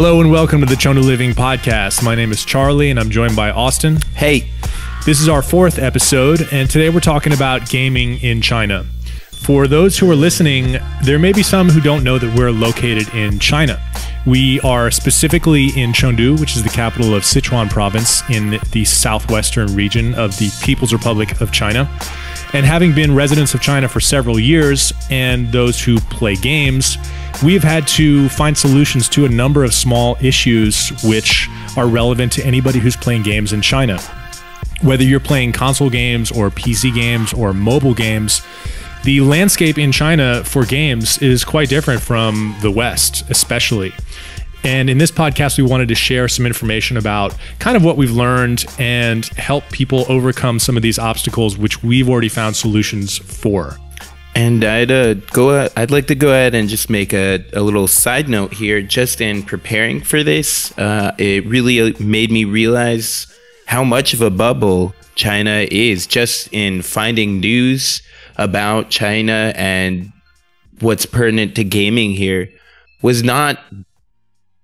Hello and welcome to the Chengdu Living Podcast. My name is Charlie and I'm joined by Austin. Hey. This is our fourth episode and today we're talking about gaming in China. For those who are listening, there may be some who don't know that we're located in China. We are specifically in Chengdu, which is the capital of Sichuan province in the southwestern region of the People's Republic of China. And having been residents of China for several years and those who play games, we have had to find solutions to a number of small issues which are relevant to anybody who's playing games in China. Whether you're playing console games or PC games or mobile games, the landscape in China for games is quite different from the West, especially. And in this podcast, we wanted to share some information about kind of what we've learned and help people overcome some of these obstacles, which we've already found solutions for. And I'd like to go ahead and just make a little side note here. Just in preparing for this, it really made me realize how much of a bubble China is, just in finding news about China and what's pertinent to gaming here was not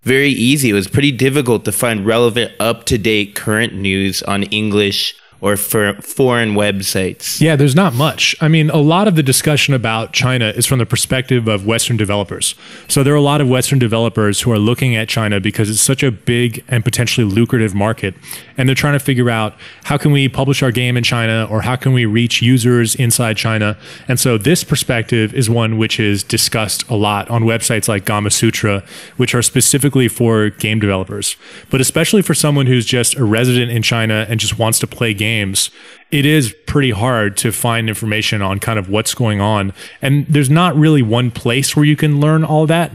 very easy. It was pretty difficult to find relevant, up-to-date current news on English or for foreign websites. Yeah, there's not much. I mean, a lot of the discussion about China is from the perspective of Western developers. So there are a lot of Western developers who are looking at China because it's such a big and potentially lucrative market. And they're trying to figure out how can we publish our game in China or how can we reach users inside China. And so this perspective is one which is discussed a lot on websites like Gamasutra, which are specifically for game developers. But especially for someone who's just a resident in China and just wants to play games, it is pretty hard to find information on kind of what's going on. And there's not really one place where you can learn all that.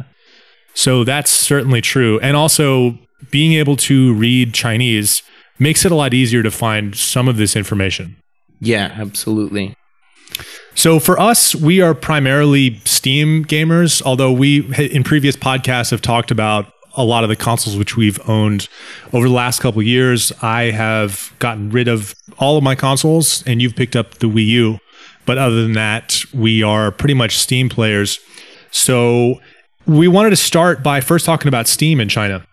So that's certainly true. And also being able to read Chinese makes it a lot easier to find some of this information. Yeah, absolutely. So for us, we are primarily Steam gamers, although we in previous podcasts have talked about a lot of the consoles which we've owned over the last couple of years. I have gotten rid of all of my consoles and you've picked up the Wii U. But other than that, we are pretty much Steam players. So we wanted to start by first talking about Steam in China.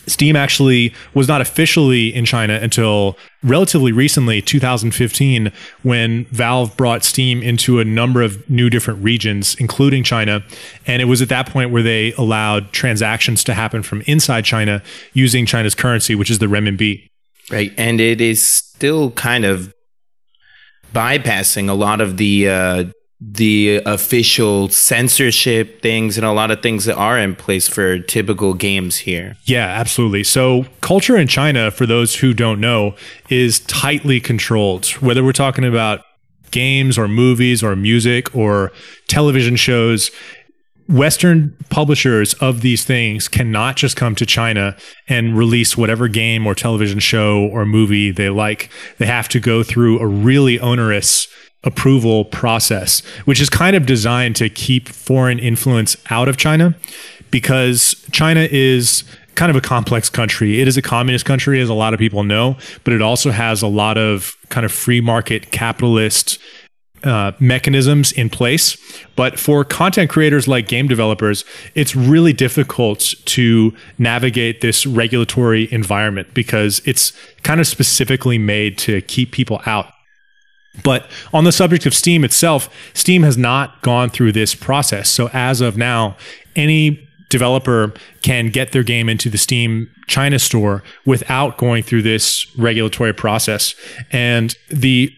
Steam actually was not officially in China until relatively recently, 2015, when Valve brought Steam into a number of new different regions, including China. And it was at that point where they allowed transactions to happen from inside China using China's currency, which is the renminbi. Right. And it is still kind of bypassing a lot of the official censorship things and a lot of things that are in place for typical games here. Yeah, absolutely. So culture in China, for those who don't know, is tightly controlled. Whether we're talking about games or movies or music or television shows, Western publishers of these things cannot just come to China and release whatever game or television show or movie they like. They have to go through a really onerous approval process, which is kind of designed to keep foreign influence out of China, because China is kind of a complex country. It is a communist country, as a lot of people know, but it also has a lot of kind of free market capitalist mechanisms in place. But for content creators like game developers, it's really difficult to navigate this regulatory environment because it's kind of specifically made to keep people out. But on the subject of Steam itself, Steam has not gone through this process. So as of now, any developer can get their game into the Steam China store without going through this regulatory process. And the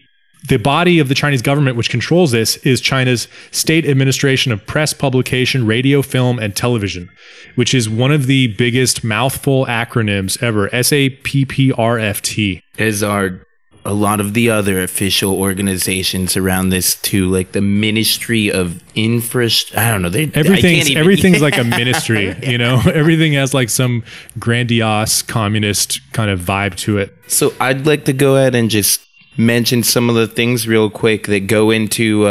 body of the Chinese government which controls this is China's State Administration of Press, Publication, Radio, Film, and Television, which is one of the biggest mouthful acronyms ever, SAPPRFT. As are a lot of the other official organizations around this too, like the Ministry of Infrastructure. I don't know. Everything's like a ministry, you know? Everything has like some grandiose communist kind of vibe to it. So I'd like to go ahead and just mention some of the things real quick that go into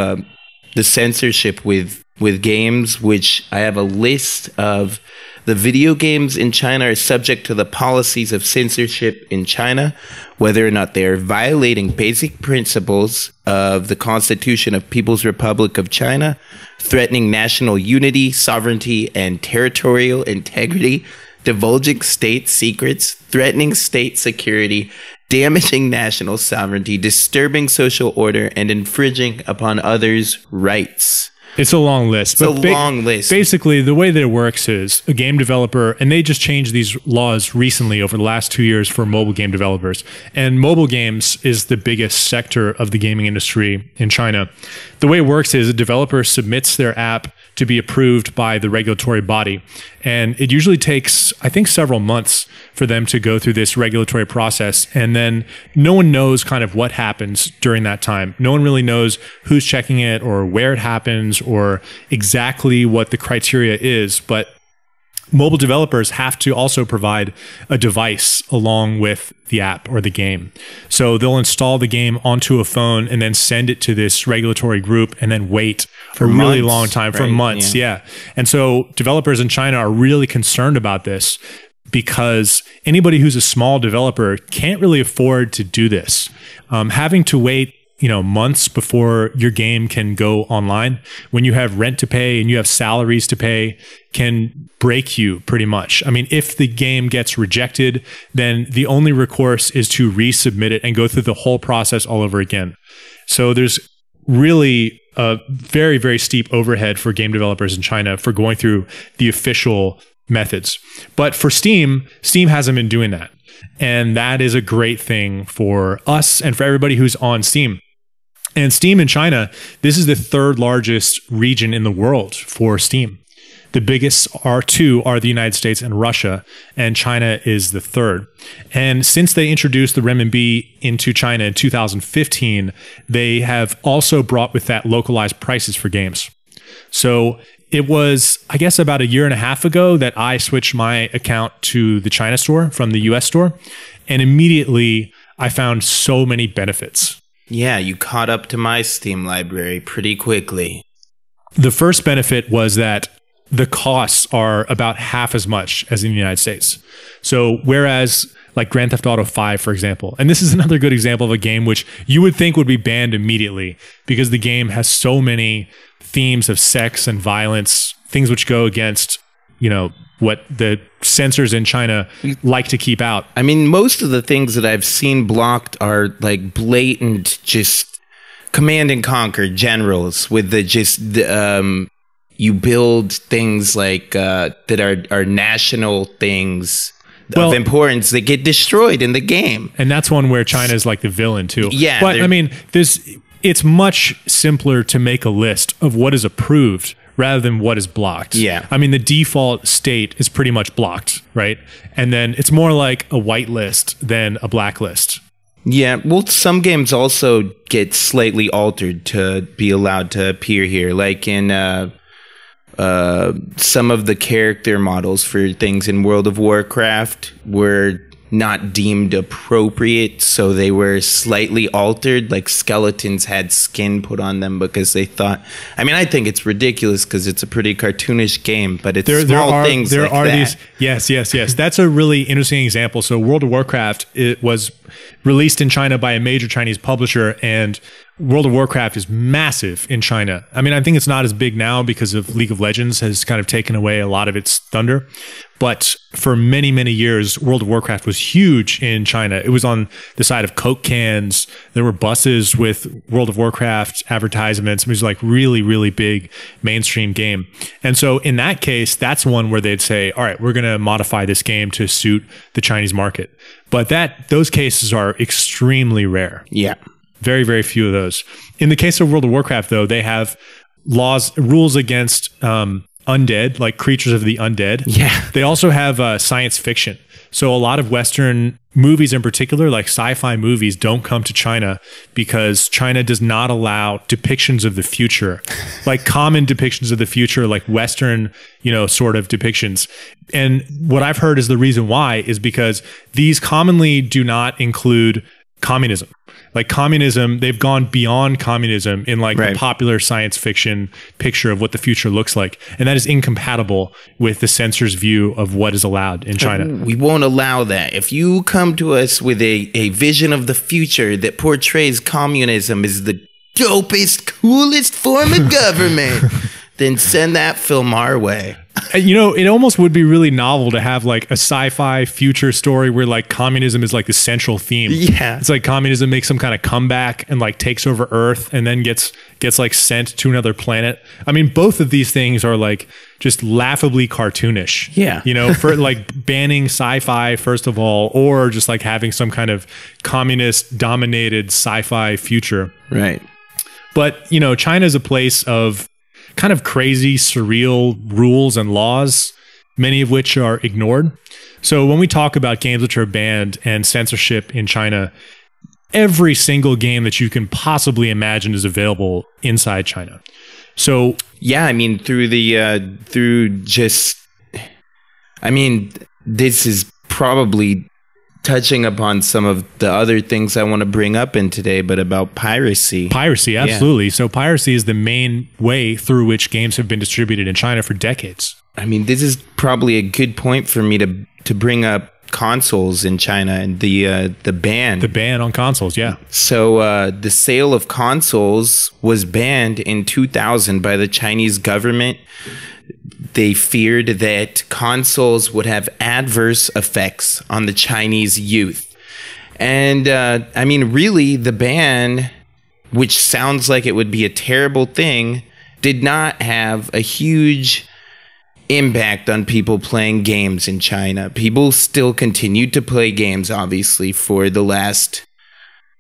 the censorship with games, which I have a list of. The video games in China are subject to the policies of censorship in China, whether or not they are violating basic principles of the Constitution of People's Republic of China, threatening national unity, sovereignty, and territorial integrity, divulging state secrets, threatening state security, damaging national sovereignty, disturbing social order, and infringing upon others' rights. It's a long list. It's a long list. Basically, the way that it works is a game developer, and they just changed these laws recently over the last 2 years for mobile game developers. And mobile games is the biggest sector of the gaming industry in China. The way it works is a developer submits their app to be approved by the regulatory body. And it usually takes, I think, several months for them to go through this regulatory process. And then no one knows kind of what happens during that time. No one really knows who's checking it or where it happens or exactly what the criteria is. But mobile developers have to also provide a device along with the app or the game. So they'll install the game onto a phone and then send it to this regulatory group and then wait for a really long time, for months. Yeah. And so developers in China are really concerned about this because anybody who's a small developer can't really afford to do this. Having to wait months before your game can go online, when you have rent to pay and you have salaries to pay, can break you pretty much. I mean, if the game gets rejected, then the only recourse is to resubmit it and go through the whole process all over again. So there's really a very, very steep overhead for game developers in China for going through the official methods. But for Steam hasn't been doing that. And that is a great thing for us and for everybody who's on Steam. And Steam in China, this is the third largest region in the world for Steam. The biggest two are the United States and Russia, and China is the third. And since they introduced the renminbi into China in 2015, they have also brought with that localized prices for games. So it was, I guess, about a year and a half ago that I switched my account to the China store from the US store, and immediately I found so many benefits. Yeah, you caught up to my Steam library pretty quickly. The first benefit was that the costs are about half as much as in the United States. So whereas like Grand Theft Auto 5, for example, and this is another good example of a game which you would think would be banned immediately because the game has so many themes of sex and violence, things which go against, what the censors in China like to keep out. I mean, most of the things that I've seen blocked are like blatant, just command and conquer generals with you build things like that are national things of importance that get destroyed in the game. And that's one where China is like the villain too. Yeah. But I mean, it's much simpler to make a list of what is approved rather than what is blocked. Yeah. I mean, the default state is pretty much blocked, right? And then it's more like a whitelist than a blacklist. Yeah, well, some games also get slightly altered to be allowed to appear here, like in some of the character models for things in World of Warcraft were not deemed appropriate, so they were slightly altered, like skeletons had skin put on them because they thought, I mean, I think it's ridiculous because it's a pretty cartoonish game, but it's small things like that. Yes. That's a really interesting example. So World of Warcraft, it was released in China by a major Chinese publisher, and World of Warcraft is massive in China. I mean, I think it's not as big now because of League of Legends has kind of taken away a lot of its thunder. But for many, many years, World of Warcraft was huge in China. It was on the side of Coke cans. There were buses with World of Warcraft advertisements. It was like really, really big mainstream game. And so in that case, that's one where they'd say, all right, we're going to modify this game to suit the Chinese market. But those cases are extremely rare. Yeah. Very, very few of those. In the case of World of Warcraft, though, they have rules against undead, like creatures of the undead. Yeah. They also have science fiction. So a lot of Western movies in particular, like sci-fi movies, don't come to China because China does not allow depictions of the future, like common depictions of the future, like Western, sort of depictions. And what I've heard is the reason why is because these commonly do not include communism. Like communism, they've gone beyond communism in like the popular science fiction picture of what the future looks like. And that is incompatible with the censor's view of what is allowed in China. We won't allow that. If you come to us with a vision of the future that portrays communism as the dopest, coolest form of government, then send that film our way. You know, it almost would be really novel to have like a sci-fi future story where like communism is like the central theme. Yeah. It's like communism makes some kind of comeback and like takes over Earth and then gets like sent to another planet. I mean, both of these things are like just laughably cartoonish. Yeah. You know, for like banning sci-fi, first of all, or just like having some kind of communist dominated sci-fi future. Right. But, you know, China is a place of kind of crazy, surreal rules and laws, many of which are ignored. So when we talk about games which are banned and censorship in China, every single game that you can possibly imagine is available inside China. So yeah, I mean, this is probably touching upon some of the other things I want to bring up in today, but about piracy. Piracy, absolutely. Yeah. So piracy is the main way through which games have been distributed in China for decades. I mean, this is probably a good point for me to bring up consoles in China and the ban. The ban on consoles, yeah. So the sale of consoles was banned in 2000 by the Chinese government. They feared that consoles would have adverse effects on the Chinese youth. And I mean, really, the ban, which sounds like it would be a terrible thing, did not have a huge impact on people playing games in China. People still continued to play games, obviously, for the last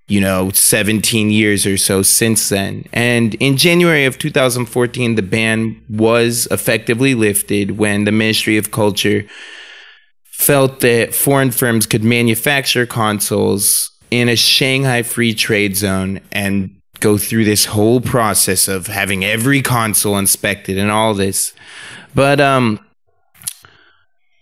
17 years or so since then. And in January of 2014, the ban was effectively lifted when the Ministry of Culture felt that foreign firms could manufacture consoles in a Shanghai Free Trade Zone and go through this whole process of having every console inspected and all this. But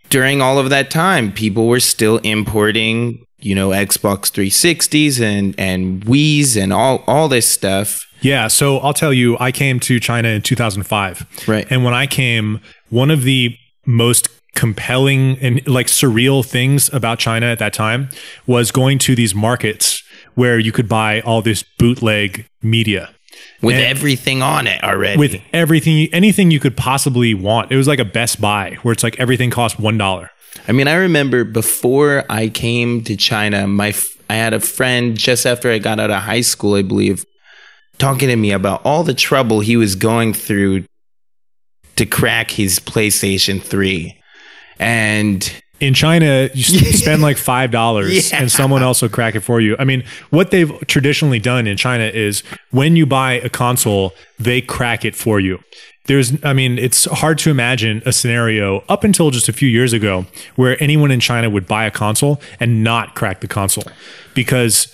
during all of that time, people were still importing Xbox 360s and Wii's and all this stuff. Yeah, so I'll tell you, I came to China in 2005. Right. And when I came, one of the most compelling and like surreal things about China at that time was going to these markets where you could buy all this bootleg media. With everything on it already. With everything, anything you could possibly want. It was like a Best Buy where it's like everything cost $1. I mean, I remember before I came to China, I had a friend just after I got out of high school, I believe, talking to me about all the trouble he was going through to crack his PlayStation 3. And in China, you spend like $5 and someone else will crack it for you. I mean, what they've traditionally done in China is when you buy a console, they crack it for you. It's hard to imagine a scenario up until just a few years ago where anyone in China would buy a console and not crack the console because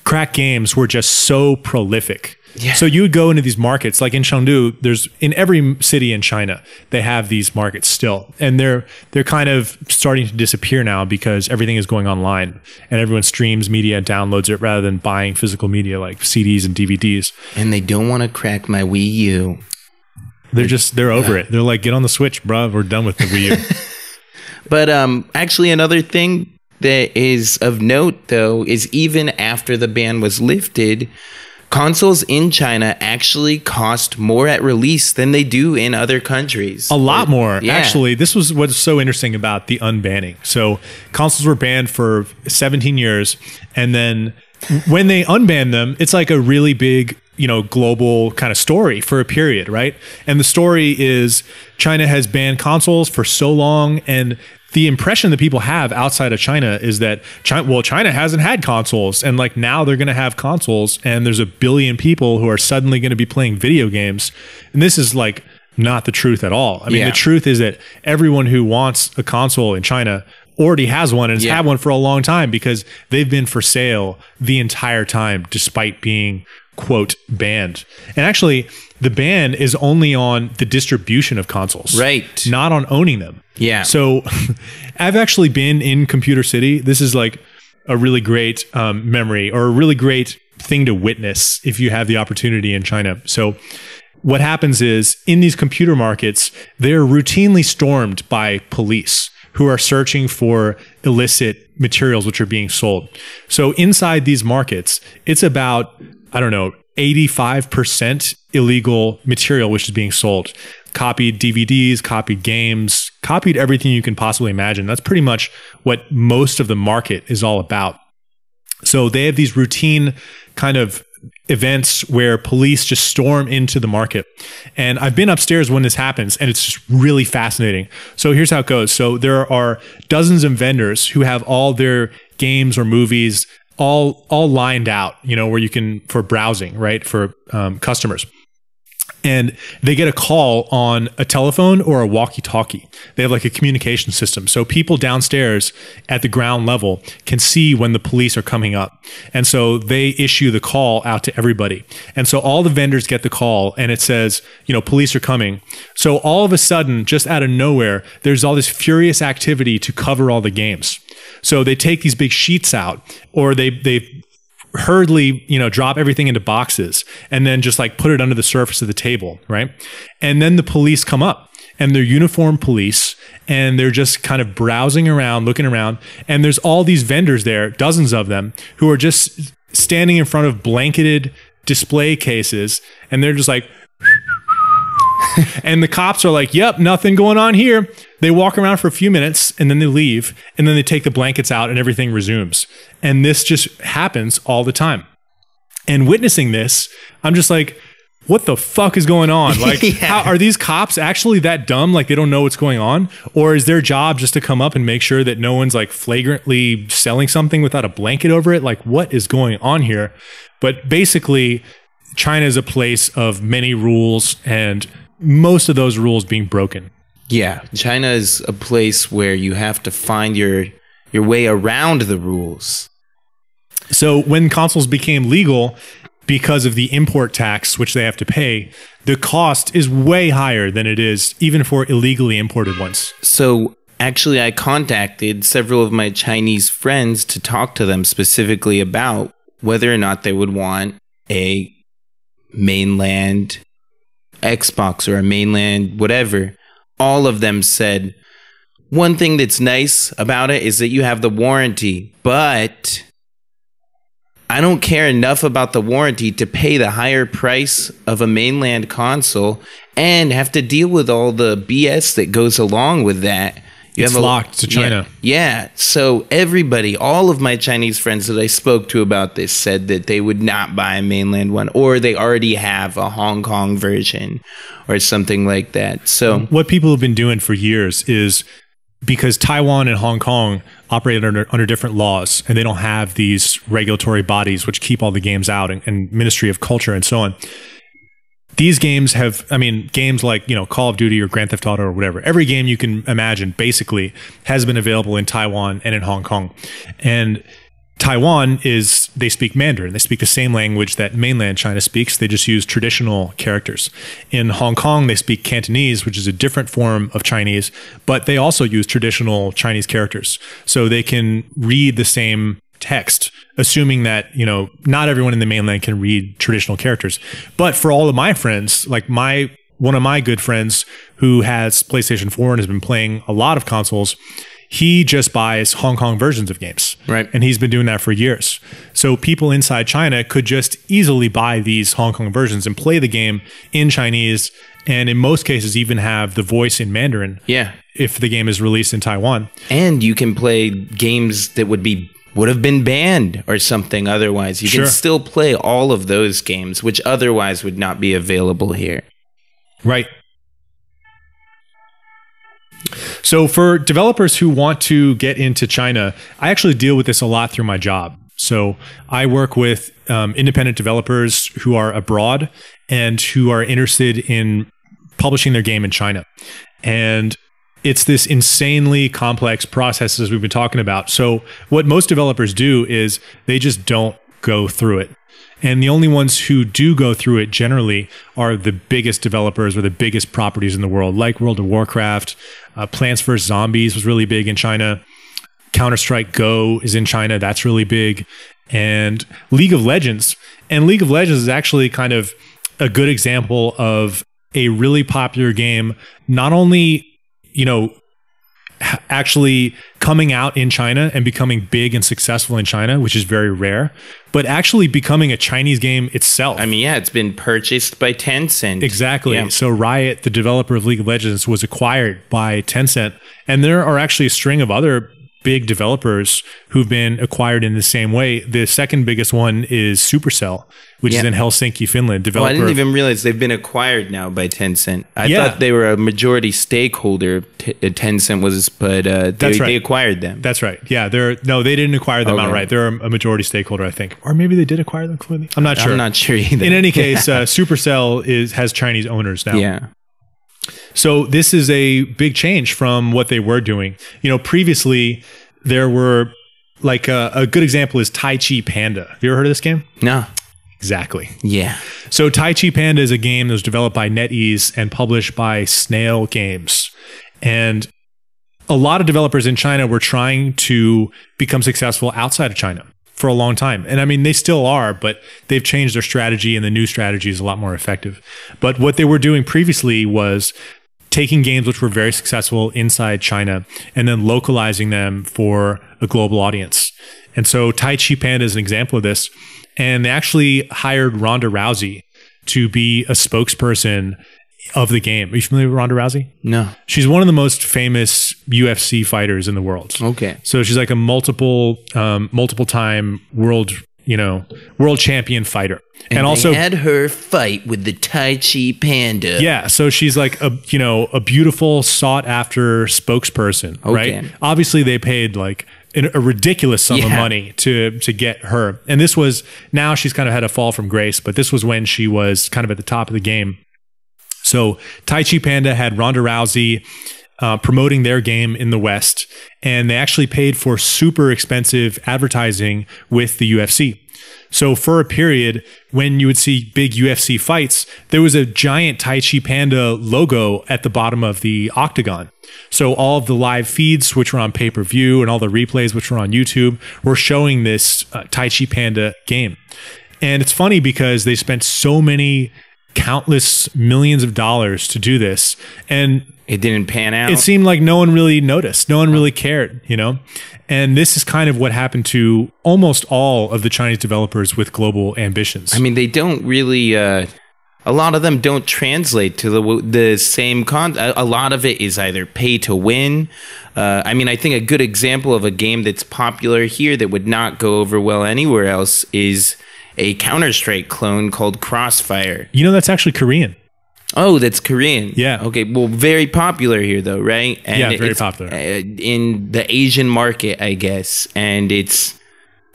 crack games were just so prolific. Yeah. So you would go into these markets, like in Chengdu, in every city in China, they have these markets still. And they're kind of starting to disappear now because everything is going online and everyone streams media and downloads it rather than buying physical media like CDs and DVDs. And they don't want to crack my Wii U. They're over it. They're like, get on the Switch, bruh. We're done with the Wii U. But actually another thing that is of note, though, is even after the ban was lifted, consoles in China actually cost more at release than they do in other countries. A lot more. Yeah. Actually, this was what's so interesting about the unbanning. So consoles were banned for 17 years. And then when they unbanned them, it's like a really big, global kind of story for a period, right? And the story is China has banned consoles for so long, and the impression that people have outside of China is that China hasn't had consoles, and like now they're going to have consoles, and there's 1 billion people who are suddenly going to be playing video games. And this is like not the truth at all. I mean, the truth is that everyone who wants a console in China already has one and has had one for a long time because they've been for sale the entire time, despite being, quote, banned. And actually, the ban is only on the distribution of consoles, right? Not on owning them. Yeah. So I've actually been in Computer City. This is like a really great memory or a really great thing to witness if you have the opportunity in China. So what happens is in these computer markets, they're routinely stormed by police who are searching for illicit materials which are being sold. So inside these markets, it's about, 85% illegal material which is being sold. copied DVDs, copied games, copied everything you can possibly imagine. That's pretty much what most of the market is all about. So they have these routine kind of events where police just storm into the market. And I've been upstairs when this happens, and it's just really fascinating. So here's how it goes. So there are dozens of vendors who have all their games or movies all lined out, where you can, for browsing, right, for customers. And they get a call on a telephone or a walkie-talkie. They have like a communication system. So people downstairs at the ground level can see when the police are coming up. And so they issue the call out to everybody. And so all the vendors get the call and it says, police are coming. So all of a sudden, just out of nowhere, there's all this furious activity to cover all the games. So they take these big sheets out, or they hurriedly, drop everything into boxes and then just like put it under the surface of the table, right? And then the police come up, and they're uniformed police, and they're just kind of browsing around, looking around, and there's all these vendors there, dozens of them, who are just standing in front of blanketed display cases, and they're just like and the cops are like, yep, nothing going on here. They walk around for a few minutes and then they leave, and then they take the blankets out and everything resumes. And this just happens all the time. And witnessing this, I'm just like, what the fuck is going on? Like, how are these cops actually that dumb? Like, they don't know what's going on? Or is their job just to come up and make sure that no one's like flagrantly selling something without a blanket over it? Like, what is going on here? But basically, China is a place of many rules, and most of those rules being broken. Yeah, China is a place where you have to find your way around the rules. So when consoles became legal, because of the import tax which they have to pay, the cost is way higher than it is even for illegally imported ones. So actually, I contacted several of my Chinese friends to talk to them specifically about whether or not they would want a mainland Xbox or a mainland whatever. All of them said, one thing that's nice about it is that you have the warranty, but I don't care enough about the warranty to pay the higher price of a mainland console and have to deal with all the BS that goes along with that. It's locked to China. Yeah. So everybody, all of my Chinese friends that I spoke to about this said that they would not buy a mainland one, or they already have a Hong Kong version or something like that. So what people have been doing for years is, because Taiwan and Hong Kong operate under different laws, and they don't have these regulatory bodies which keep all the games out, and Ministry of Culture and so on. These games have, games like, Call of Duty or Grand Theft Auto or whatever, every game you can imagine basically has been available in Taiwan and in Hong Kong. And Taiwan they speak Mandarin. They speak the same language that mainland China speaks. They just use traditional characters. In Hong Kong, they speak Cantonese, which is a different form of Chinese, but they also use traditional Chinese characters. So they can read the same text, assuming that, not everyone in the mainland can read traditional characters. But for all of my friends, like one of my good friends who has PlayStation 4 and has been playing a lot of consoles, he just buys Hong Kong versions of games. Right. And he's been doing that for years. So people inside China could just easily buy these Hong Kong versions and play the game in Chinese, and in most cases even have the voice in Mandarin. Yeah. If the game is released in Taiwan. And you can play games that would have been banned or something otherwise. You can still play all of those games, which otherwise would not be available here. Right. So for developers who want to get into China, I actually deal with this a lot through my job. So I work with independent developers who are abroad and who are interested in publishing their game in China. And it's this insanely complex process, as we've been talking about. So what most developers do is they just don't go through it. And the only ones who do go through it generally are the biggest developers or the biggest properties in the world, like World of Warcraft. Plants vs. Zombies was really big in China. Counter-Strike Go is in China. That's really big. And League of Legends. And League of Legends is actually kind of a good example of a really popular game, not only actually coming out in China and becoming big and successful in China, which is very rare, but actually becoming a Chinese game itself. I mean, yeah, it's been purchased by Tencent. Exactly. Yeah. So Riot, the developer of League of Legends, was acquired by Tencent. And there are actually a string of other big developers who've been acquired in the same way. The second biggest one is Supercell, which is in Helsinki, Finland. Oh, I didn't even realize they've been acquired now by Tencent. I thought they were a majority stakeholder. Tencent was, but they acquired them. That's right. Yeah, they didn't acquire them outright. They're a majority stakeholder, I think, or maybe they did acquire them completely. I'm not sure. I'm not sure either. In any case, Supercell has Chinese owners now. Yeah. So this is a big change from what they were doing. Previously there were like a good example is Tai Chi Panda. Have you ever heard of this game? No. Exactly. Yeah. So Tai Chi Panda is a game that was developed by NetEase and published by Snail Games. And a lot of developers in China were trying to become successful outside of China for a long time. And I mean, they still are, but they've changed their strategy and the new strategy is a lot more effective. But what they were doing previously was taking games which were very successful inside China and then localizing them for a global audience. And so Tai Chi Panda is an example of this. And they actually hired Ronda Rousey to be a spokesperson of the game. Are you familiar with Ronda Rousey? No. She's one of the most famous UFC fighters in the world. Okay. So she's like a multiple time world champion fighter. And also had her fight with the Tai Chi Panda. Yeah, so she's like a beautiful, sought after spokesperson, right? Obviously they paid like a ridiculous sum of money to get her. And this was, now she's kind of had a fall from grace, but this was when she was kind of at the top of the game. So Tai Chi Panda had Ronda Rousey promoting their game in the West, and they actually paid for super expensive advertising with the UFC. So for a period, when you would see big UFC fights, there was a giant Tai Chi Panda logo at the bottom of the octagon. So all of the live feeds, which were on pay-per-view, and all the replays, which were on YouTube, were showing this Tai Chi Panda game. And it's funny because they spent so many countless millions of dollars to do this, and it didn't pan out. It seemed like no one really noticed. No one really cared, And this is kind of what happened to almost all of the Chinese developers with global ambitions. I mean, they don't really, a lot of them don't translate to the same a lot of it is either pay to win. I mean, I think a good example of a game that's popular here that would not go over well anywhere else is a Counter-Strike clone called Crossfire. That's actually Korean. Oh, that's Korean. Yeah. Okay. Well, very popular here, though, right? And yeah, very popular in the Asian market, I guess, and it's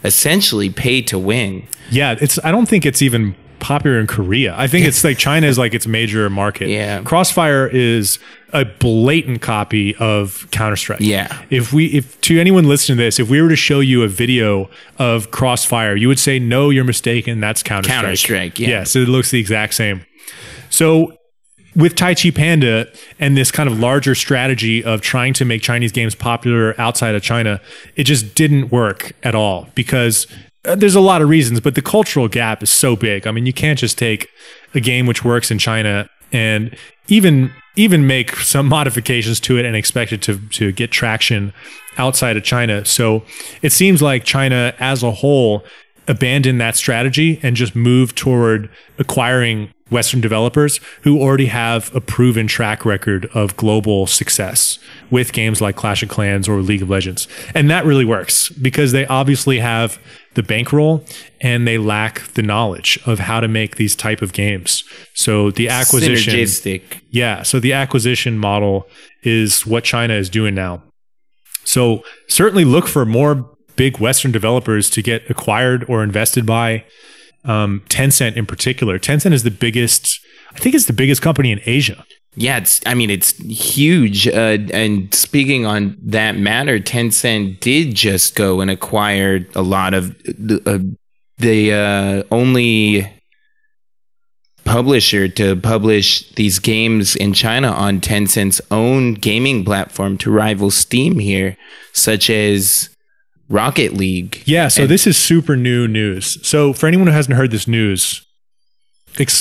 essentially pay to win. Yeah, I don't think it's even popular in Korea. I think it's like China is like its major market. Yeah. Crossfire is a blatant copy of Counter-Strike. Yeah. If to anyone listening to this, if we were to show you a video of Crossfire, you would say, no, you're mistaken. That's Counter-Strike. Counter-Strike, yeah. Yeah, so it looks the exact same. So with Tai Chi Panda and this kind of larger strategy of trying to make Chinese games popular outside of China, it just didn't work at all because there's a lot of reasons, but the cultural gap is so big. I mean, you can't just take a game which works in China and even make some modifications to it and expect it to get traction outside of China. So it seems like China as a whole abandoned that strategy and just moved toward acquiring Western developers who already have a proven track record of global success with games like Clash of Clans or League of Legends. And that really works because they obviously have the bankroll and they lack the knowledge of how to make these type of games. So the acquisition, synergistic. Yeah. So the acquisition model is what China is doing now. So certainly look for more big Western developers to get acquired or invested by. Tencent in particular. Tencent is the biggest, I think it's the biggest company in Asia. Yeah, it's huge. And speaking on that matter, Tencent did just go and acquire a lot of the only publisher to publish these games in China on Tencent's own gaming platform to rival Steam here, such as Rocket League. Yeah, so this is super new news. So for anyone who hasn't heard this news,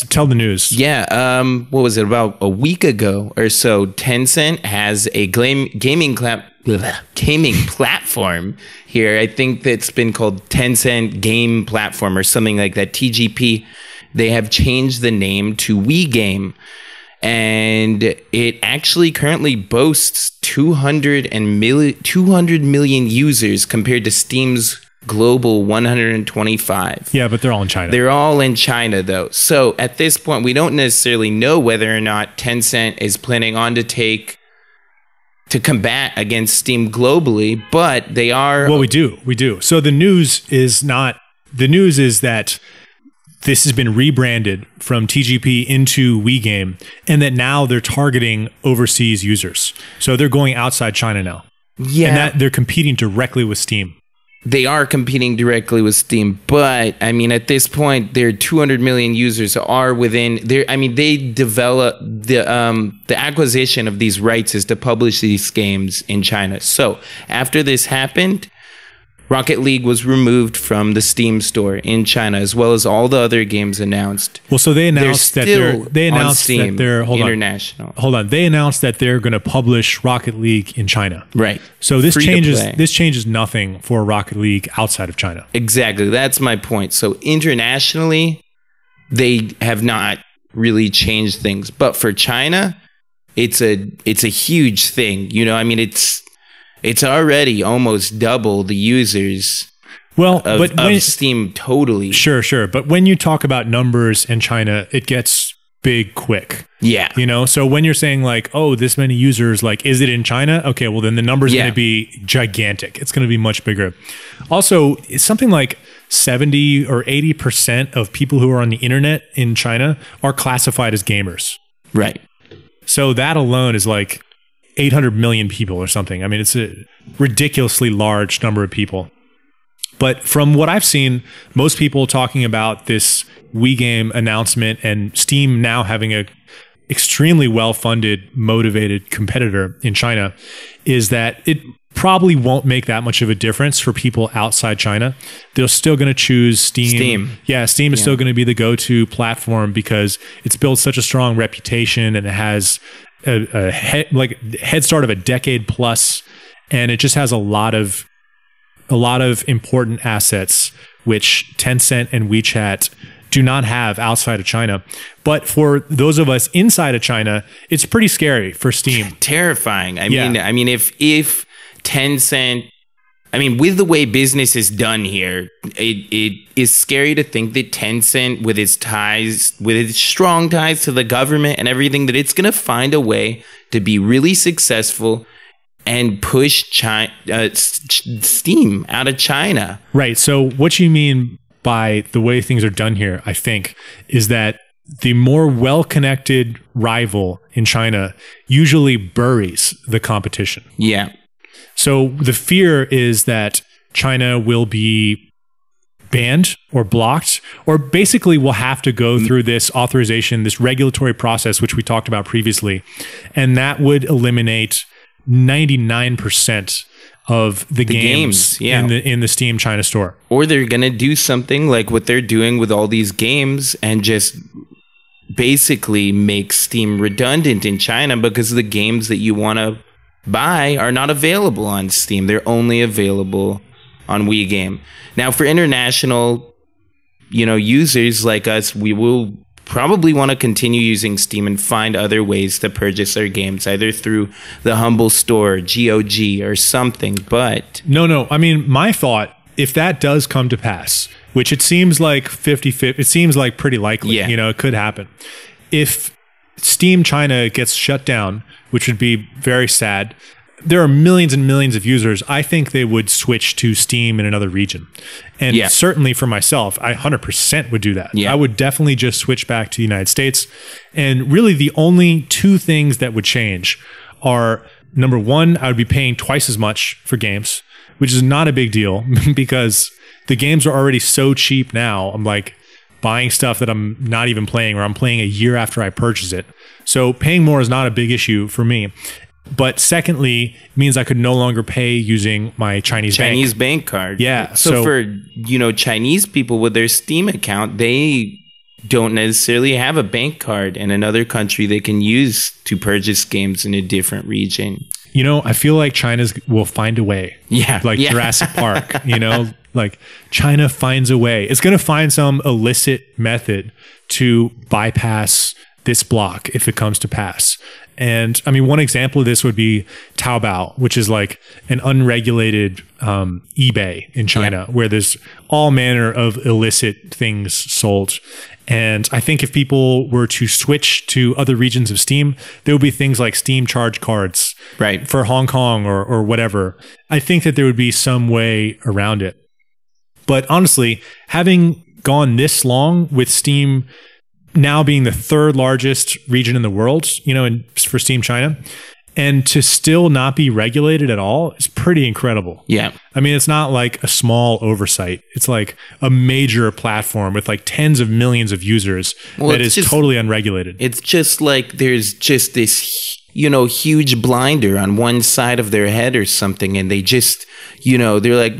tell the news. Yeah, what was it, about a week ago or so, Tencent has a gaming gaming platform here. I think that's been called Tencent Game Platform or something like that, TGP. They have changed the name to WeGame. And it actually currently boasts 200 million users compared to Steam's global 125. Yeah, but they're all in China. They're all in China, though. So at this point, we don't necessarily know whether or not Tencent is planning on to combat against Steam globally, but they are. Well, we do. So the news is that this has been rebranded from TGP into WeGame, and that now they're targeting overseas users. So they're going outside China now. Yeah. And that they're competing directly with Steam. They are competing directly with Steam, but I mean, at this point, their 200 million users are within their. I mean, they develop the acquisition of these rights is to publish these games in China. So after this happened, Rocket League was removed from the Steam store in China, as well as all the other games announced. Well, so they announced that they're international. Hold on. They announced that they're going to publish Rocket League in China. Right. So this changes nothing for Rocket League outside of China. Exactly. That's my point. So internationally, they have not really changed things, but for China, it's a huge thing. You know, I mean, it's already almost double the users of Steam totally. Sure. But when you talk about numbers in China, it gets big quick. Yeah. You know, so when you're saying like, oh, this many users, like, is it in China? Okay, well, then the number's going to be gigantic. It's going to be much bigger. Also, it's something like 70 or 80% of people who are on the internet in China are classified as gamers. Right. So that alone is like 800 million people or something. I mean, it's a ridiculously large number of people. But from what I've seen, most people talking about this WeGame announcement and Steam now having a extremely well-funded, motivated competitor in China is that it probably won't make that much of a difference for people outside China. They're still going to choose Steam. Yeah, Steam is still going to be the go-to platform because it's built such a strong reputation and it has a head start of a decade plus, and it just has a lot of important assets which Tencent and WeChat do not have outside of China. But for those of us inside of China, it's pretty scary for Steam. Terrifying. I mean, if Tencent, I mean, with the way business is done here, it is scary to think that Tencent, with its strong ties to the government and everything, that it's going to find a way to be really successful and push Steam out of China. Right. So what you mean by the way things are done here, I think, is that the more well-connected rival in China usually buries the competition. Yeah. So the fear is that China will be banned or blocked, or basically will have to go through this authorization, this regulatory process, which we talked about previously. And that would eliminate 99% of the games in the Steam China store. Or they're going to do something like what they're doing with all these games and just basically make Steam redundant in China because the games that you want to buy are not available on Steam. They're only available on WeGame. Now, for international, users like us, we will probably want to continue using Steam and find other ways to purchase our games, either through the Humble Store, GOG, or something. But no. I mean, my thought, if that does come to pass, which it seems like 50-50, it seems like pretty likely, it could happen. If Steam China gets shut down, which would be very sad, there are millions and millions of users. I think they would switch to Steam in another region. And certainly for myself, I 100% would do that. Yeah. I would definitely just switch back to the United States. And really the only two things that would change are, number one, I would be paying twice as much for games, which is not a big deal because the games are already so cheap now. I'm like buying stuff that I'm not even playing, or I'm playing a year after I purchase it. So paying more is not a big issue for me. But secondly, it means I could no longer pay using my Chinese bank card. Yeah. So for, Chinese people with their Steam account, they don't necessarily have a bank card in another country they can use to purchase games in a different region. I feel like China's will find a way. Yeah. Like Jurassic Park, like China finds a way. It's going to find some illicit method to bypass this block if it comes to pass. And I mean, one example of this would be Taobao, which is like an unregulated eBay in China, where there's all manner of illicit things sold. And I think if people were to switch to other regions of Steam, there would be things like Steam charge cards for Hong Kong or whatever. I think that there would be some way around it. But honestly, having gone this long with Steam now being the third largest region in the world, for Steam China, and to still not be regulated at all is pretty incredible. Yeah. I mean, it's not like a small oversight. It's like a major platform with like tens of millions of users that is totally unregulated. It's just like there's just this, huge blinder on one side of their head or something. And they just, they're like,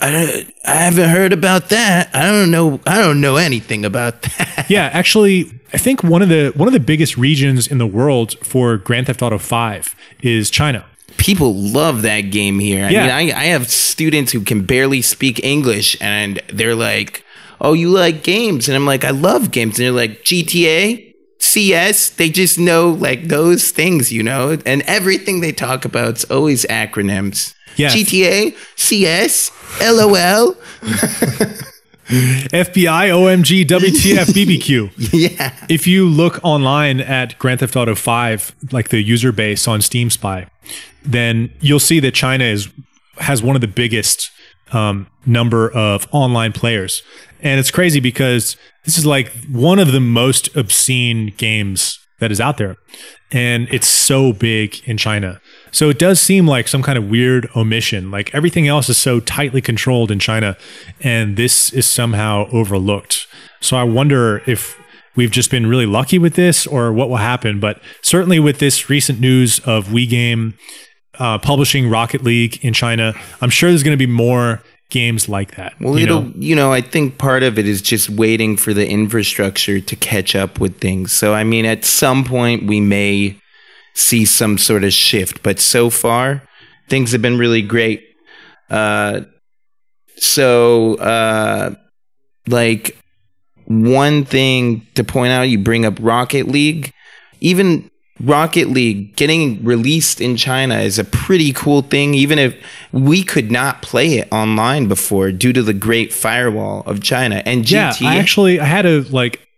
I haven't heard about that. I don't know anything about that. Yeah, actually, I think one of the biggest regions in the world for Grand Theft Auto 5 is China. People love that game here. I mean, I have students who can barely speak English, and they're like, "Oh, you like games?" And I'm like, "I love games." And they're like, "GTA, CS." They just know like those things, and everything they talk about is always acronyms. Yeah. GTA, CS, LOL, FBI, OMG, WTF, BBQ. Yeah. If you look online at Grand Theft Auto 5, like the user base on Steam Spy, then you'll see that China has one of the biggest number of online players. And it's crazy because this is like one of the most obscene games that is out there. And it's so big in China. So it does seem like some kind of weird omission. Like everything else is so tightly controlled in China, and this is somehow overlooked. So I wonder if we've just been really lucky with this or what will happen. But certainly with this recent news of WeGame publishing Rocket League in China, I'm sure there's going to be more games like that. Well, I think part of it is just waiting for the infrastructure to catch up with things. So, I mean, at some point we may see some sort of shift, but so far things have been really great. Like one thing to point out, you bring up Rocket League. Even Rocket League getting released in China is a pretty cool thing, even if we could not play it online before due to the Great Firewall of China. And GTA, I had a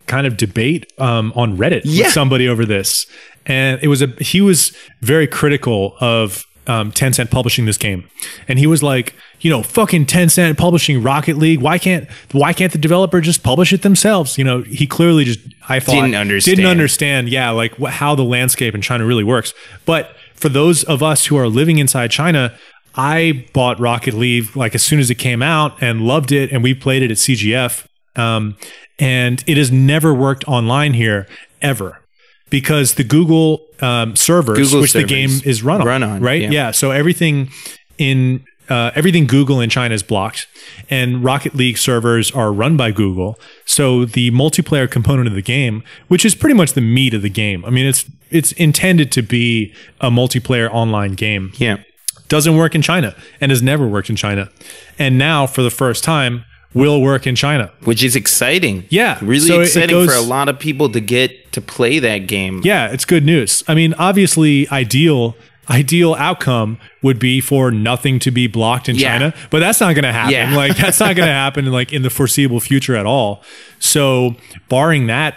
kind of debate on Reddit with somebody over this, and he was very critical of Tencent publishing this game, and he was like, fucking Tencent publishing Rocket League. Why can't the developer just publish it themselves? He clearly just, I thought, didn't understand. Yeah, like how the landscape in China really works. But for those of us who are living inside China, I bought Rocket League like as soon as it came out and loved it, and we played it at CGF. And it has never worked online here ever, because the Google servers, the game is run on, right? Yeah. So everything Google in China is blocked, and Rocket League servers are run by Google. So the multiplayer component of the game, which is pretty much the meat of the game, I mean, it's intended to be a multiplayer online game. Yeah, doesn't work in China and has never worked in China, and now for the first time will work in China, which is exciting. Yeah, really exciting for a lot of people to get to play that game. Yeah, it's good news. I mean, obviously, ideal outcome would be for nothing to be blocked in China, but that's not going to happen. Yeah. Like that's not going to happen in the foreseeable future at all. So, barring that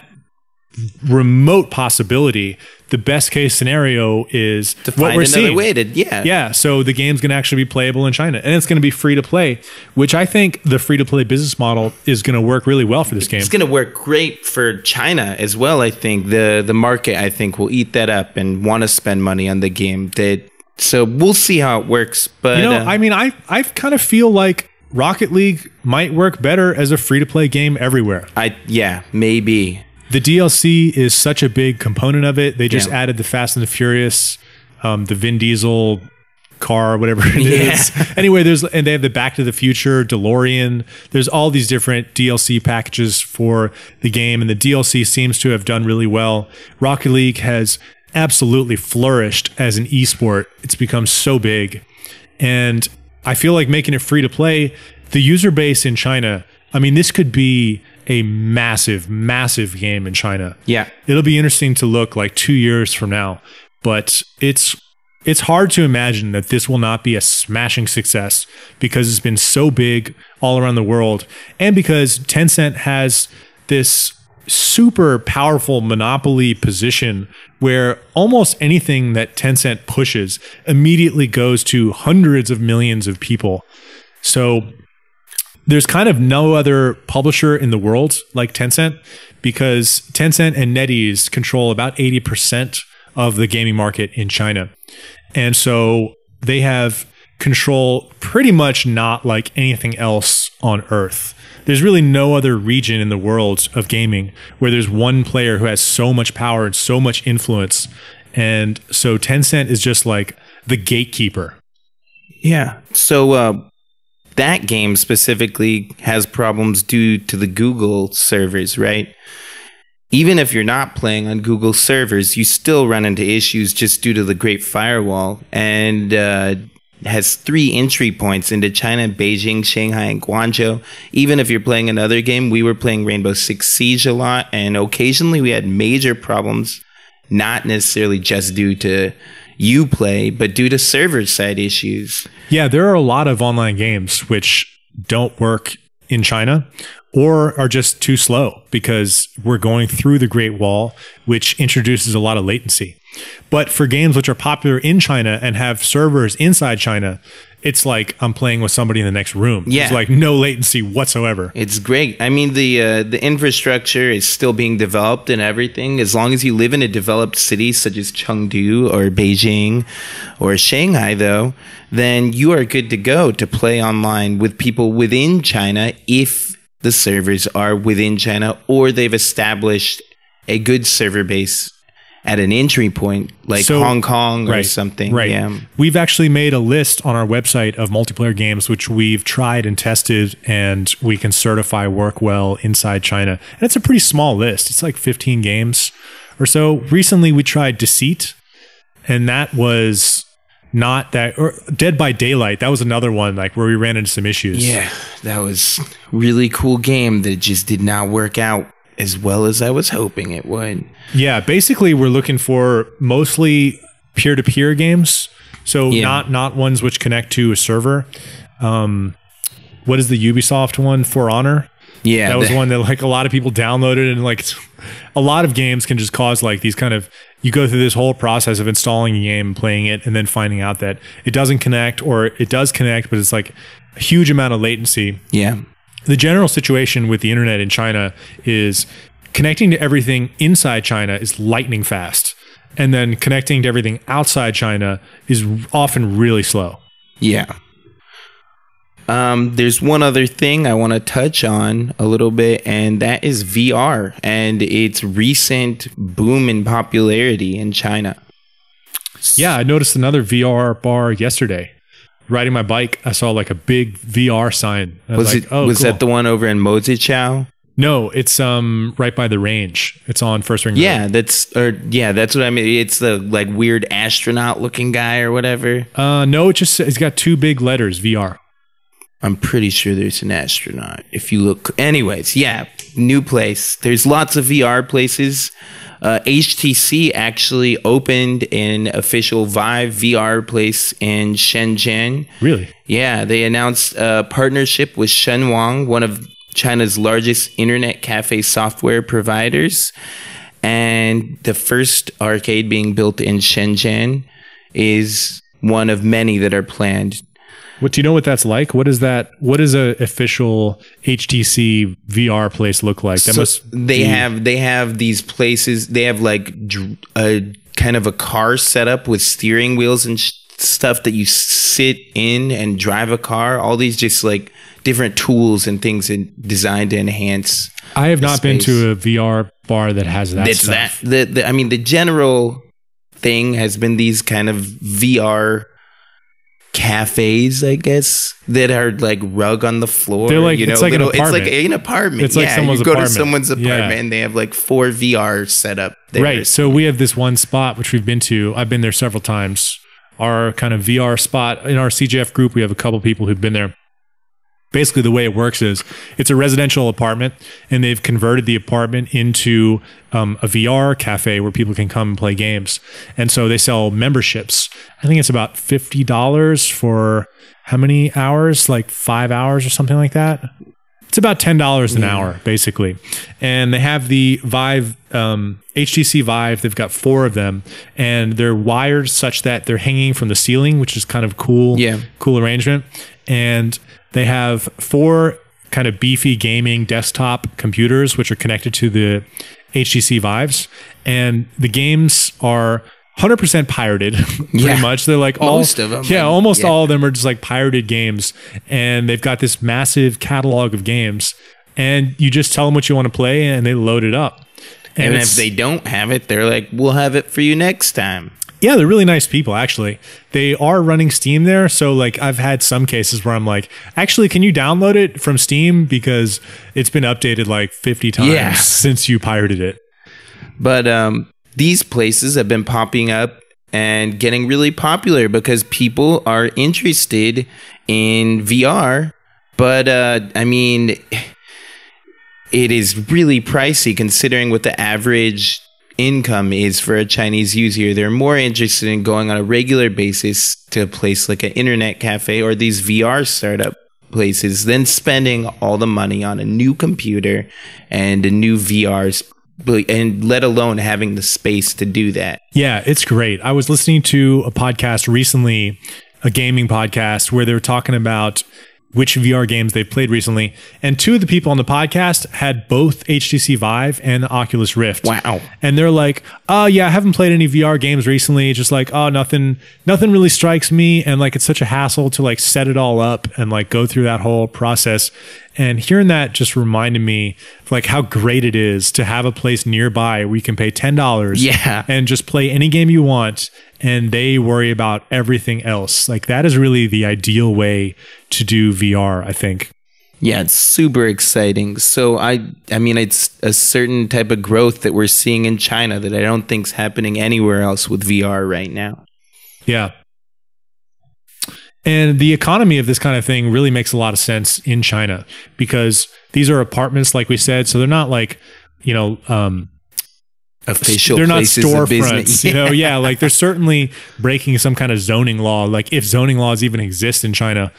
remote possibility, the best case scenario is to find another way to so the game's going to actually be playable in China, and it's going to be free to play, which I think the free to play business model is going to work really well for this game. It's going to work great for China as well. I think the market, I think, will eat that up and want to spend money on the game. So we'll see how it works. But I mean, I kind of feel like Rocket League might work better as a free to play game everywhere. Maybe. The DLC is such a big component of it. They just added the Fast and the Furious, the Vin Diesel car, whatever it is. Anyway, and they have the Back to the Future, DeLorean. There's all these different DLC packages for the game, and the DLC seems to have done really well. Rocket League has absolutely flourished as an esport. It's become so big. And I feel like making it free to play, the user base in China, I mean, this could be a massive, massive game in China. Yeah. It'll be interesting to look like 2 years from now, but it's hard to imagine that this will not be a smashing success because it's been so big all around the world, and because Tencent has this super powerful monopoly position where almost anything that Tencent pushes immediately goes to hundreds of millions of people. So there's kind of no other publisher in the world like Tencent, because Tencent and NetEase control about 80% of the gaming market in China. And so they have control pretty much not like anything else on Earth. There's really no other region in the world of gaming where there's one player who has so much power and so much influence. And so Tencent is just like the gatekeeper. Yeah. So that game specifically has problems due to the Google servers, right? Even if you're not playing on Google servers, you still run into issues just due to the Great Firewall, and has 3 entry points into China: Beijing, Shanghai, and Guangzhou. Even if you're playing another game, we were playing Rainbow Six Siege a lot, and occasionally we had major problems, not necessarily just due to Uplay, but due to server-side issues. Yeah, there are a lot of online games which don't work in China or are just too slow because we're going through the Great Wall, which introduces a lot of latency. But for games which are popular in China and have servers inside China, it's like I'm playing with somebody in the next room. Yeah. It's like no latency whatsoever. It's great. I mean, the infrastructure is still being developed and everything. As long as you live in a developed city such as Chengdu or Beijing or Shanghai, though, then you are good to go to play online with people within China if the servers are within China or they've established a good server base at an entry point like Hong Kong or something. Right. Yeah. We've actually made a list on our website of multiplayer games which we've tried and tested and we can certify work well inside China. And it's a pretty small list. It's like 15 games or so. Recently we tried Deceit, and that was not that, or Dead by Daylight. That was another one like where we ran into some issues. Yeah, that was a really cool game that just did not work out as well as I was hoping it would. Yeah, basically we're looking for mostly peer-to-peer games. So not ones which connect to a server. What is the Ubisoft one? For Honor? Yeah. That was one that like a lot of people downloaded, and like a lot of games can just cause like these kind of, you go through this whole process of installing a game and playing it and then finding out that it doesn't connect, or it does connect, but it's like a huge amount of latency. Yeah. The general situation with the internet in China is connecting to everything inside China is lightning fast. And then connecting to everything outside China is often really slow. Yeah. There's one other thing I want to touch on a little bit, and that is VR and its recent boom in popularity in China. Yeah, I noticed another VR bar yesterday. Riding my bike, I saw like a big VR sign. Was cool. that the one over in Mozichao? No, it's right by the range. It's on First Ring Road. Yeah, that's what I mean. It's the like weird astronaut looking guy or whatever. No, it's got 2 big letters, VR. I'm pretty sure there's an astronaut. If you look, anyways, yeah, new place. There's lots of VR places. HTC actually opened an official Vive VR place in Shenzhen. Really? Yeah, they announced a partnership with Shenwang, one of China's largest internet cafe software providers. And the first arcade being built in Shenzhen is one of many that are planned. What do you know what that's like? What is that? What does a official HTC VR place look like? They have these places. They have like a kind of a car setup with steering wheels and stuff that you sit in and drive a car. All these just like different tools and things designed to enhance. I have not been to a VR bar that has that stuff. I mean, the general thing has been these kind of VR cafes, I guess, that are like rug on the floor. They're like, you know, it's like little, an apartment. it's like an apartment. It's like someone's you go apartment. to someone's apartment Yeah. and they have like 4 VR set up there. Right. So we have this one spot which we've been to. I've been there several times. Our kind of VR spot in our CGF group, we have a couple people who've been there. Basically, the way it works is it's a residential apartment, and they've converted the apartment into a VR cafe where people can come and play games. And so they sell memberships. I think it's about $50 for how many hours? Like 5 hours or something like that. It's about $10 an hour, basically. And they have the Vive, HTC Vive. They've got 4 of them, and they're wired such that they're hanging from the ceiling, which is kind of cool. Yeah. Cool arrangement. And they have 4 kind of beefy gaming desktop computers, which are connected to the HTC Vives. And the games are 100% pirated, pretty much. They're like most of them. Yeah, almost all of them are just like pirated games. And they've got this massive catalog of games. And you just tell them what you want to play, and they load it up. And if they don't have it, they're like, we'll have it for you next time. Yeah, they're really nice people, actually. They are running Steam there. So, like, I've had some cases where I'm like, actually, can you download it from Steam? Because it's been updated like 50 times since you pirated it. But these places have been popping up and getting really popular because people are interested in VR. But, I mean, it is really pricey considering what the average income is for a Chinese user. They're more interested in going on a regular basis to a place like an internet cafe or these VR startup places than spending all the money on a new computer and a new VR, and let alone having the space to do that. Yeah, it's great. I was listening to a podcast recently, a gaming podcast, where they were talking about which VR games they've played recently. And 2 of the people on the podcast had both HTC Vive and the Oculus Rift. Wow. And they're like, oh yeah, I haven't played any VR games recently. Just like, oh, nothing really strikes me. And like, it's such a hassle to like set it all up and like go through that whole process. And hearing that just reminded me of like how great it is to have a place nearby where you can pay $10 and just play any game you want, and they worry about everything else. Like, that is really the ideal way to do VR, I think. Yeah, it's super exciting. So I mean, it's a certain type of growth that we're seeing in China that I don't think's happening anywhere else with VR right now. Yeah. And the economy of this kind of thing really makes a lot of sense in China because these are apartments, like we said. So they're not like, you know, official they're not places of business. storefronts, you know. Yeah, like they're certainly breaking some kind of zoning law, like if zoning laws even exist in China.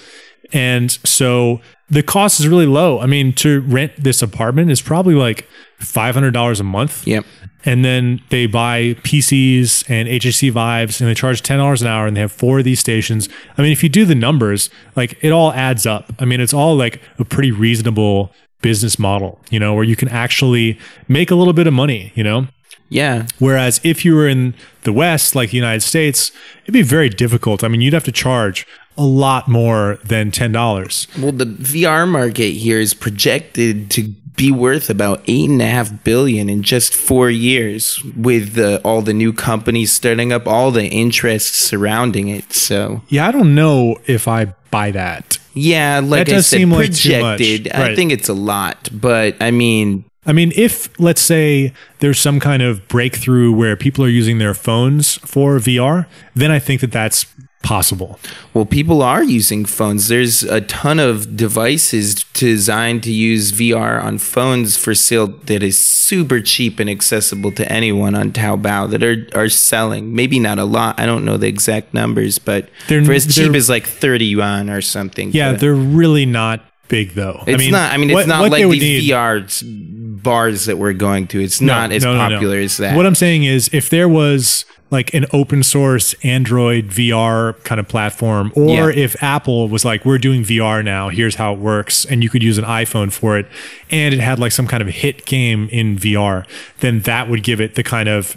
And so the cost is really low. I mean, to rent this apartment is probably like $500 a month. Yep. And then they buy PCs and HTC Vives, and they charge $10 an hour, and they have 4 of these stations. I mean, if you do the numbers, like it all adds up. I mean, it's all like a pretty reasonable business model, you know, where you can actually make a little bit of money, you know? Yeah. Whereas if you were in the West, like the United States, it'd be very difficult. I mean, you'd have to charge a lot more than $10. Well, the VR market here is projected to be worth about $8.5 billion in just 4 years, with all the new companies starting up, all the interest surrounding it. So yeah, I don't know if I buy that. Yeah, like that I does said, seem like projected. Too much. Right. I think it's a lot, but I mean, if, let's say, there's some kind of breakthrough where people are using their phones for VR, then I think that that's possible. Well, people are using phones. There's a ton of devices designed to use VR on phones for sale that is super cheap and accessible to anyone on Taobao that are selling. Maybe not a lot. I don't know the exact numbers, but for as cheap as like 30 yuan or something. Yeah, but they're really not big though. It's not like these VR bars that we're going to. It's not as popular as that. What I'm saying is, if there was like an open source Android VR kind of platform, or if Apple was like, we're doing VR now, here's how it works, and you could use an iPhone for it, and it had like some kind of hit game in VR, then that would give it the kind of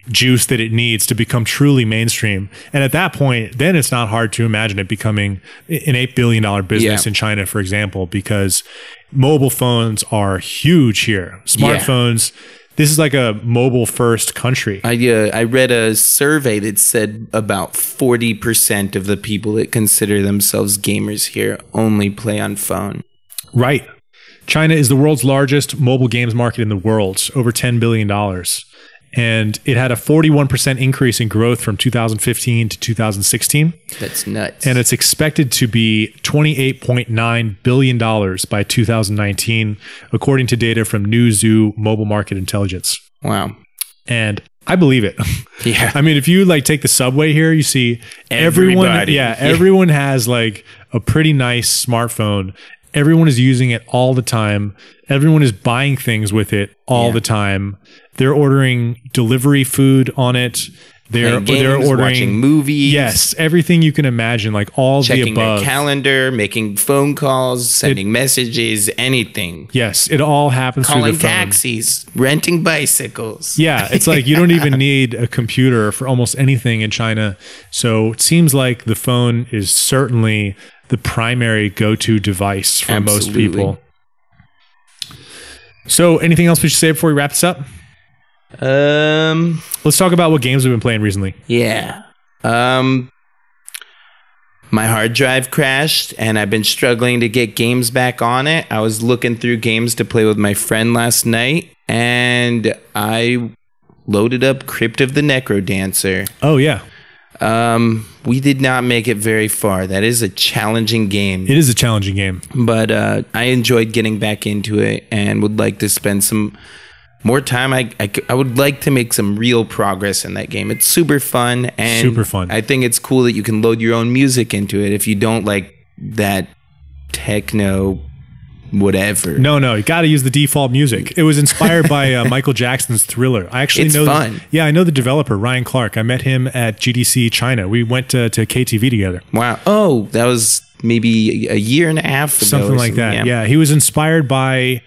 juice that it needs to become truly mainstream. And at that point, then it's not hard to imagine it becoming an $8 billion business in China, for example, because mobile phones are huge here. Smartphones this is like a mobile first country. I read a survey that said about 40% of the people that consider themselves gamers here only play on phone. Right. China is the world's largest mobile games market in the world, over $10 billion. And it had a 41% increase in growth from 2015 to 2016. That's nuts. And it's expected to be $28.9 billion by 2019, according to data from Newzoo Mobile Market Intelligence. Wow. And I believe it. Yeah. I mean, if you like take the subway here, you see everyone. Everyone has like a pretty nice smartphone. Everyone is using it all the time. Everyone is buying things with it all the time. They're ordering delivery food on it. They're ordering, watching movies. Yes, everything you can imagine, like all checking the above. Their calendar, making phone calls, sending messages, anything. Yes, it all happens through the phone. Calling taxis, renting bicycles. Yeah, it's like you don't even need a computer for almost anything in China. So it seems like the phone is certainly the primary go-to device for most people. So anything else we should say before we wrap this up? Let's talk about what games we've been playing recently. Yeah. My hard drive crashed and I've been struggling to get games back on it. I was looking through games to play with my friend last night and I loaded up Crypt of the Necrodancer. Oh yeah. We did not make it very far. That is a challenging game. It is a challenging game. But I enjoyed getting back into it and would like to spend some more time. I would like to make some real progress in that game. It's super fun. And super fun. I think it's cool that you can load your own music into it if you don't like that techno whatever. No, you got to use the default music. It was inspired by Michael Jackson's Thriller. I actually know. Fun. Yeah, I know the developer, Ryan Clark. I met him at GDC China. We went to KTV together. Wow. Oh, that was maybe a year and a half ago. Something like that. Yeah, he was inspired by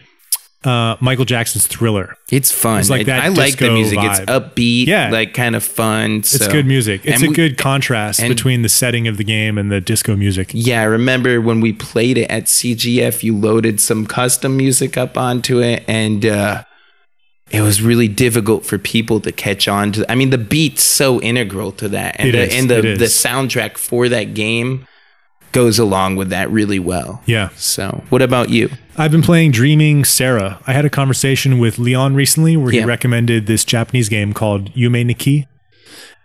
Michael Jackson's Thriller. It's fun. It's like that I like the music. Vibe. It's upbeat, like kind of fun. It's good music. It's a good contrast between the setting of the game and the disco music. Yeah, I remember when we played it at CGF, you loaded some custom music up onto it, and it was really difficult for people to catch on to. I mean, the beat's so integral to that, and the soundtrack for that game goes along with that really well. Yeah. So, what about you? I've been playing Dreaming Sarah. I had a conversation with Leon recently where he recommended this Japanese game called Yume Nikki.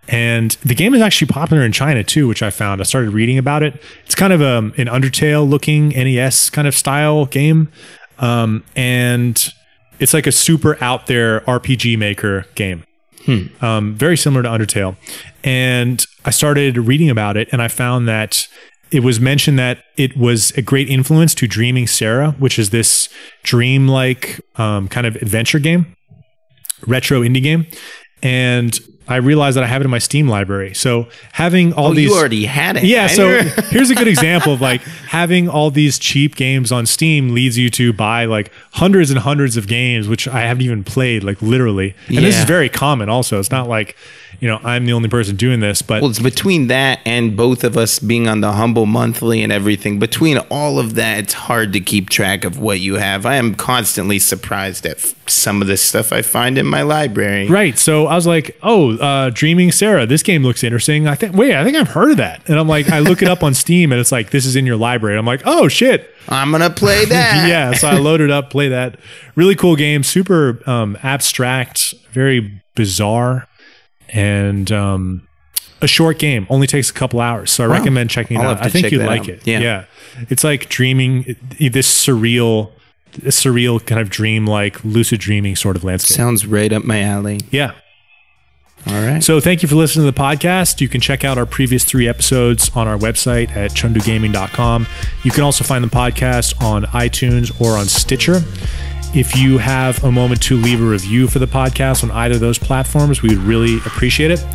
And the game is actually popular in China too, which I found. I started reading about it. It's kind of an Undertale looking NES kind of style game. And it's like a super out there RPG maker game. Very similar to Undertale. And I started reading about it and I found that it was mentioned that it was a great influence to Dreaming Sarah, which is this dream-like kind of adventure game, retro indie game. And I realized that I have it in my Steam library. So having all these... you already had it. Yeah, so here's a good example of like having all these cheap games on Steam leads you to buy like hundreds and hundreds of games, which I haven't even played, like literally. And this is very common also. It's not like, I'm the only person doing this, but... Well, it's between that and both of us being on the Humble Monthly and everything. Between all of that, it's hard to keep track of what you have. I am constantly surprised at some of the stuff I find in my library. Right. So I was like, Dreaming Sarah, this game looks interesting. I think I've heard of that. And I'm like, I look it up on Steam and it's like, this is in your library. I'm like, oh shit. I'm going to play that. Yeah. So I loaded up, play that. Really cool game. Super abstract, very bizarre. And a short game, only takes a couple hours. So I recommend checking it out. I think you'd like it. Yeah. It's like dreaming, this surreal kind of dream-like, lucid dreaming sort of landscape. Sounds right up my alley. Yeah. All right. So thank you for listening to the podcast. You can check out our previous 3 episodes on our website at chengdugaming.com. You can also find the podcast on iTunes or on Stitcher. If you have a moment to leave a review for the podcast on either of those platforms, we would really appreciate it.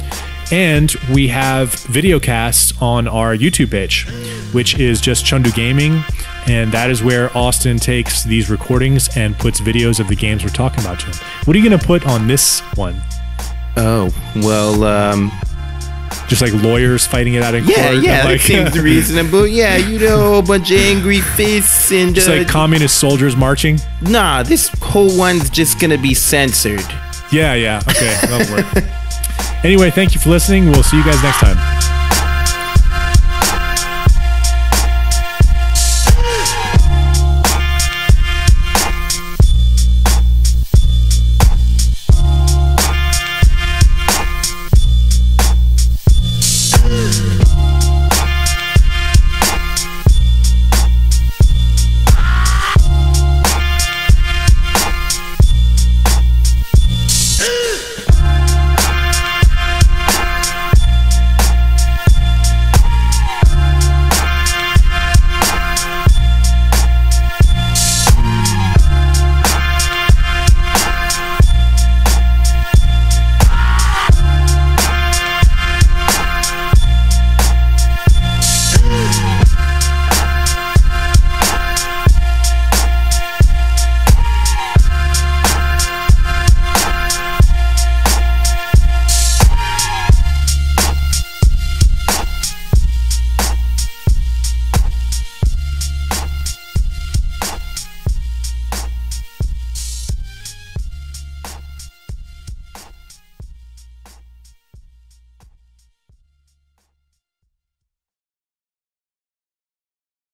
And we have videocasts on our YouTube page, which is just Chengdu Gaming. And that is where Austin takes these recordings and puts videos of the games we're talking about to him. What are you going to put on this one? Oh, well, just like lawyers fighting it out in court. Yeah, like, that seems reasonable. Yeah, you know, a whole bunch of angry fists and just like communist soldiers marching. Nah, this whole one's just gonna be censored. Yeah. Okay, that'll work. Anyway, thank you for listening. We'll see you guys next time.